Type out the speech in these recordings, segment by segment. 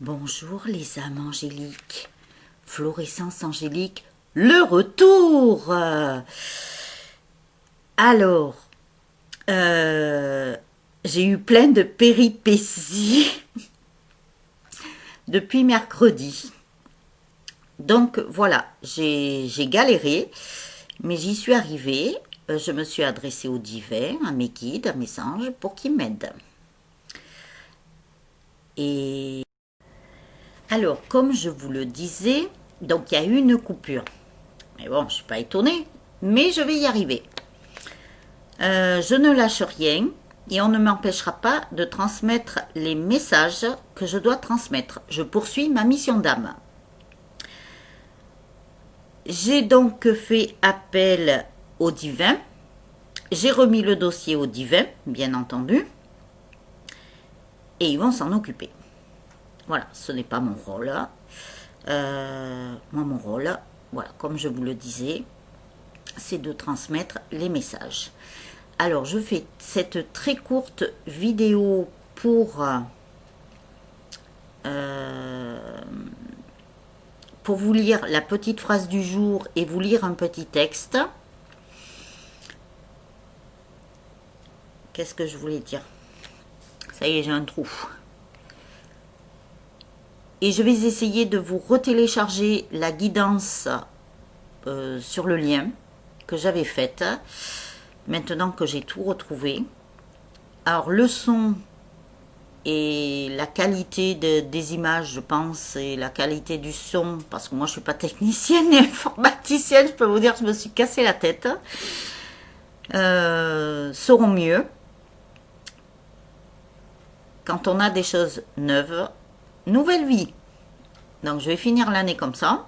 Bonjour les âmes angéliques, Florescence angélique, le retour. Alors, j'ai eu plein de péripéties depuis mercredi. Donc voilà, j'ai galéré, mais j'y suis arrivée. Je me suis adressée au divin, à mes guides, à mes anges, pour qu'ils m'aident. Et alors, comme je vous le disais, donc il y a eu une coupure. Mais bon, je ne suis pas étonnée, mais je vais y arriver. Je ne lâche rien et on ne m'empêchera pas de transmettre les messages que je dois transmettre. Je poursuis ma mission d'âme. J'ai donc fait appel au divin. J'ai remis le dossier au divin, bien entendu. Et ils vont s'en occuper. Voilà, ce n'est pas mon rôle. Moi, mon rôle, voilà, comme je vous le disais, c'est de transmettre les messages. Alors, je fais cette très courte vidéo pour vous lire la petite phrase du jour et vous lire un petit texte. Qu'est-ce que je voulais dire? Ça y est, j'ai un trou. Et je vais essayer de vous retélécharger la guidance sur le lien que j'avais faite, maintenant que j'ai tout retrouvé. Alors le son et la qualité des images, je pense, et la qualité du son, parce que moi je suis pas technicienne et informaticienne, je peux vous dire que je me suis cassé la tête, seront mieux. Quand on a des choses neuves, nouvelle vie. Donc je vais finir l'année comme ça.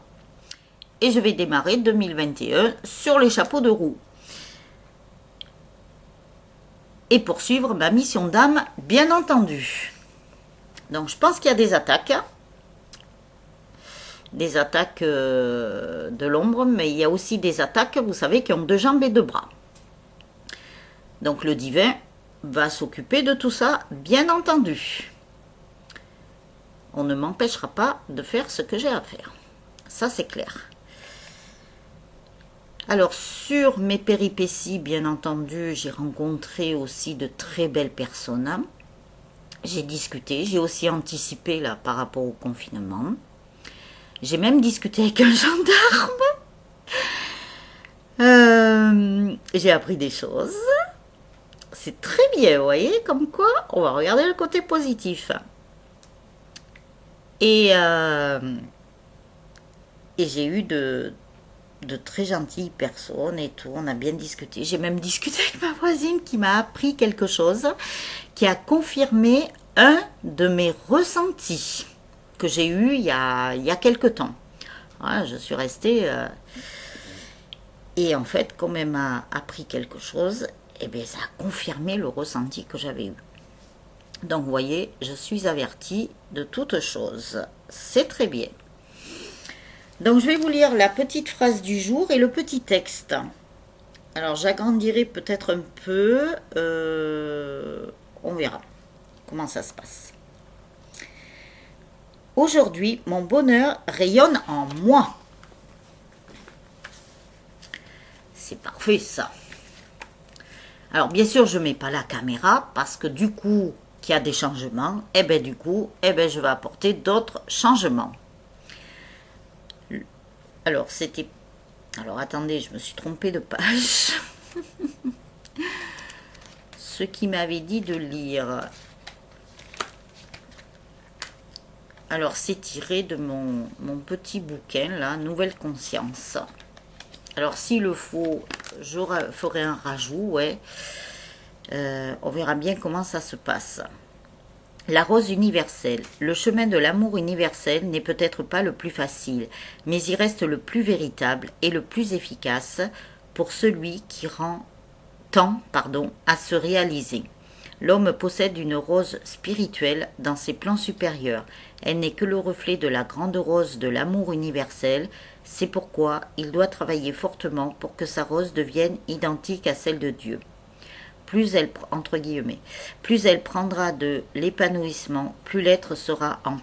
Et je vais démarrer 2021 sur les chapeaux de roue. Et poursuivre ma mission d'âme, bien entendu. Donc je pense qu'il y a des attaques. Des attaques de l'ombre, mais il y a aussi des attaques, vous savez, qui ont 2 jambes et 2 bras. Donc le divin va s'occuper de tout ça, bien entendu. On ne m'empêchera pas de faire ce que j'ai à faire. Ça, c'est clair. Alors, sur mes péripéties, bien entendu, j'ai rencontré aussi de très belles personnes. J'ai discuté, j'ai aussi anticipé là par rapport au confinement. J'ai même discuté avec un gendarme. J'ai appris des choses. C'est très bien, vous voyez, comme quoi, on va regarder le côté positif. Et j'ai eu de très gentilles personnes et tout, on a bien discuté. J'ai même discuté avec ma voisine qui m'a appris quelque chose, qui a confirmé un de mes ressentis que j'ai eu il y a quelque temps. Voilà, je suis restée... et en fait, comme elle m'a appris quelque chose, eh bien, ça a confirmé le ressenti que j'avais eu. Donc, vous voyez, je suis avertie de toutes choses. C'est très bien. Donc, je vais vous lire la petite phrase du jour et le petit texte. Alors, j'agrandirai peut-être un peu. On verra comment ça se passe. Aujourd'hui, mon bonheur rayonne en moi. C'est parfait, ça. Alors, bien sûr, je ne mets pas la caméra parce que du coup, qu'il y a des changements, et bien du coup, je vais apporter d'autres changements. Alors, c'était... Alors, attendez, je me suis trompée de page. Ce qui m'avait dit de lire. Alors, c'est tiré de mon petit bouquin, là, Nouvelle Conscience. Alors, s'il le faut, je ferai un rajout, ouais. On verra bien comment ça se passe. La rose universelle. Le chemin de l'amour universel n'est peut-être pas le plus facile, mais il reste le plus véritable et le plus efficace pour celui qui tend à se réaliser. L'homme possède une rose spirituelle dans ses plans supérieurs. Elle n'est que le reflet de la grande rose de l'amour universel. C'est pourquoi il doit travailler fortement pour que sa rose devienne identique à celle de Dieu. Plus elle, entre guillemets, plus elle prendra de l'épanouissement, plus l'être sera en